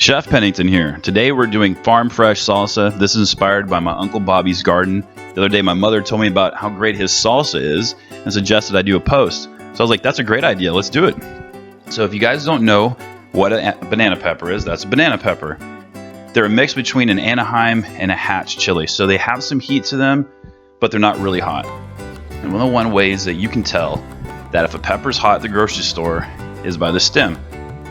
Chef Pennington here. Today we're doing farm fresh salsa. This is inspired by my Uncle Bobby's garden. The other day my mother told me about how great his salsa is and suggested I do a post. So I was like, that's a great idea, let's do it. So if you guys don't know what a banana pepper is, that's a banana pepper. They're a mix between an Anaheim and a Hatch chili. So they have some heat to them, but they're not really hot. And one of the ways that you can tell that if a pepper's hot at the grocery store is by the stem.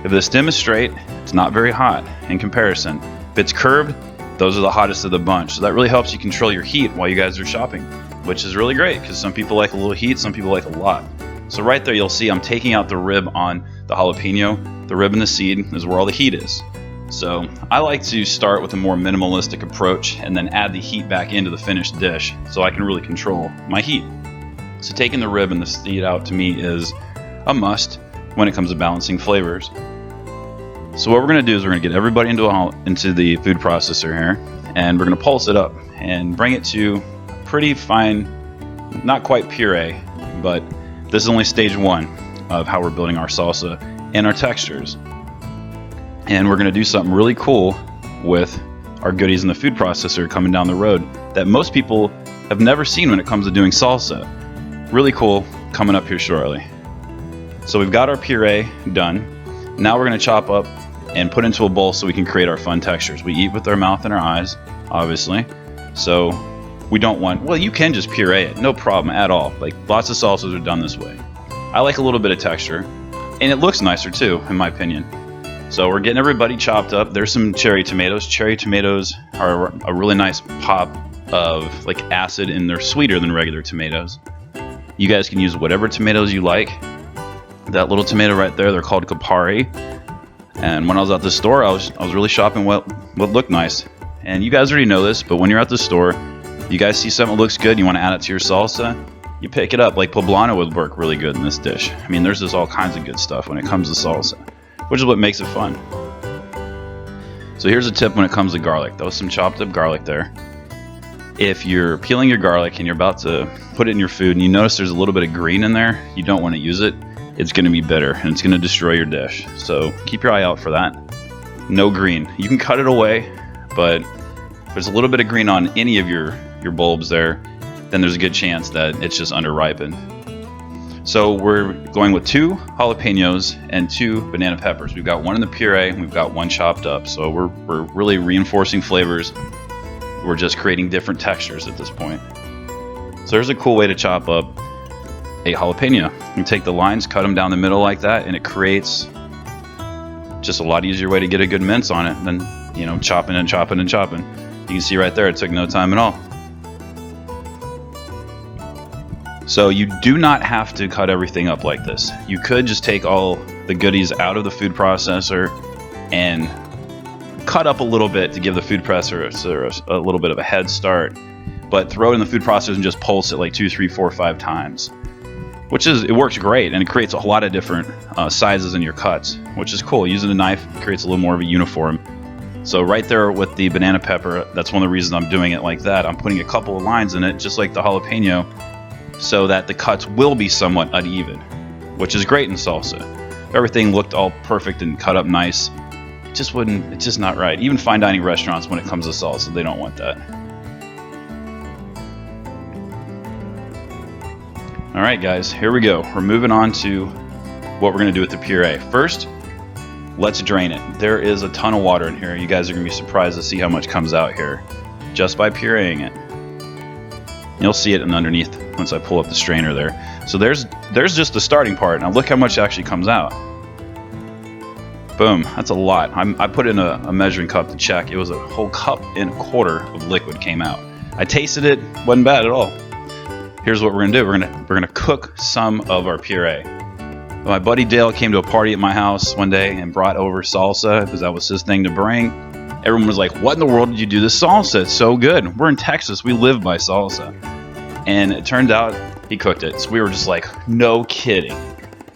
If the stem is straight, it's not very hot in comparison. If it's curved, those are the hottest of the bunch. So that really helps you control your heat while you guys are shopping, which is really great because some people like a little heat, some people like a lot. So right there you'll see I'm taking out the rib on the jalapeno. The rib and the seed is where all the heat is. So I like to start with a more minimalistic approach and then add the heat back into the finished dish so I can really control my heat. So taking the rib and the seed out to me is a must when it comes to balancing flavors. So what we're going to do is we're going to get everybody into the food processor here, and we're going to pulse it up and bring it to pretty fine, not quite puree, but this is only stage one of how we're building our salsa and our textures. And we're going to do something really cool with our goodies in the food processor coming down the road that most people have never seen when it comes to doing salsa. Really cool coming up here shortly. So we've got our puree done. Now we're going to chop up and put into a bowl so we can create our fun textures. We eat with our mouth and our eyes, obviously. So we don't want, well, you can just puree it, no problem at all. Like lots of salsas are done this way. I like a little bit of texture, and it looks nicer too, in my opinion. So we're getting everybody chopped up. There's some cherry tomatoes. Cherry tomatoes are a really nice pop of like acid, and they're sweeter than regular tomatoes. You guys can use whatever tomatoes you like. That little tomato right there, they're called Puree. And when I was at the store, I was really shopping what looked nice. And you guys already know this, but when you're at the store, you guys see something that looks good, you want to add it to your salsa, you pick it up. Like poblano would work really good in this dish. I mean, there's just all kinds of good stuff when it comes to salsa, which is what makes it fun. So here's a tip when it comes to garlic. Throw some chopped up garlic there. If you're peeling your garlic and you're about to put it in your food and you notice there's a little bit of green in there, you don't want to use it. It's going to be bitter and it's going to destroy your dish. So keep your eye out for that. No green. You can cut it away, but if there's a little bit of green on any of your bulbs there, then there's a good chance that it's just under-ripened. So we're going with 2 jalapenos and 2 banana peppers. We've got one in the puree and we've got one chopped up. So we're really reinforcing flavors. We're just creating different textures at this point. So there's a cool way to chop up a jalapeno. You take the lines, cut them down the middle like that, and it creates just a lot easier way to get a good mince on it than, you know, chopping and chopping and chopping. You can see right there, it took no time at all. So you do not have to cut everything up like this. You could just take all the goodies out of the food processor and cut up a little bit to give the food processor a little bit of a head start, but throw it in the food processor and just pulse it like 2, 3, 4, 5 times. It works great, and it creates a lot of different sizes in your cuts, which is cool. Using a knife creates a little more of a uniform. So right there with the banana pepper, that's one of the reasons I'm doing it like that. I'm putting a couple of lines in it, just like the jalapeno, so that the cuts will be somewhat uneven, which is great in salsa. If everything looked all perfect and cut up nice, it's just not right. Even fine dining restaurants, when it comes to salsa, they don't want that. Alright guys, here we go. We're moving on to what we're going to do with the puree. First, let's drain it. There is a ton of water in here. You guys are going to be surprised to see how much comes out here just by pureeing it. You'll see it underneath once I pull up the strainer there. So there's just the starting part. Now look how much actually comes out. Boom, that's a lot. I put in a measuring cup to check. It was a whole 1.25 cups of liquid came out. I tasted it, wasn't bad at all. Here's what we're gonna do. We're gonna cook some of our puree. My buddy Dale came to a party at my house one day and brought over salsa because that was his thing to bring. Everyone was like, "What in the world did you do this salsa? It's so good. We're in Texas. We live by salsa." And it turned out he cooked it. So we were just like, "No kidding."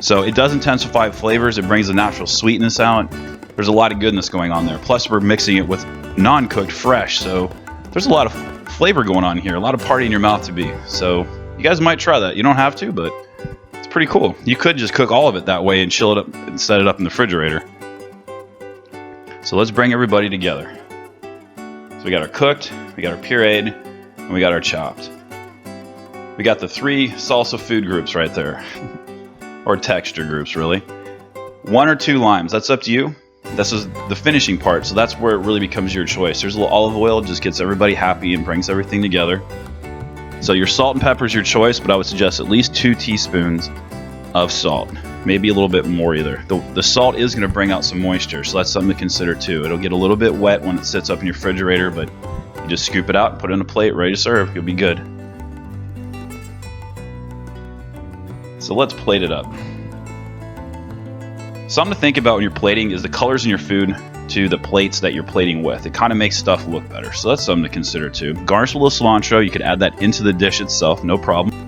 So it does intensify flavors. It brings the natural sweetness out. There's a lot of goodness going on there. Plus, we're mixing it with non-cooked fresh. So there's a lot of flavor going on here, a lot of party in your mouth to be. So you guys might try that. You don't have to, but it's pretty cool. You could just cook all of it that way and chill it up and set it up in the refrigerator. So let's bring everybody together. So we got our cooked, we got our pureed, and we got our chopped. We got the 3 salsa food groups right there. Or texture groups, really. 1 or 2 limes, that's up to you. This is the finishing part, so that's where it really becomes your choice. There's a little olive oil, just gets everybody happy and brings everything together. So your salt and pepper is your choice, but I would suggest at least 2 teaspoons of salt. Maybe a little bit more either. The salt is going to bring out some moisture, so that's something to consider too. It'll get a little bit wet when it sits up in your refrigerator, but you just scoop it out and put it in a plate, ready to serve. You'll be good. So let's plate it up. Something to think about when you're plating is the colors in your food to the plates that you're plating with. It kind of makes stuff look better, so that's something to consider too. Garnish with a little cilantro. You could add that into the dish itself, no problem.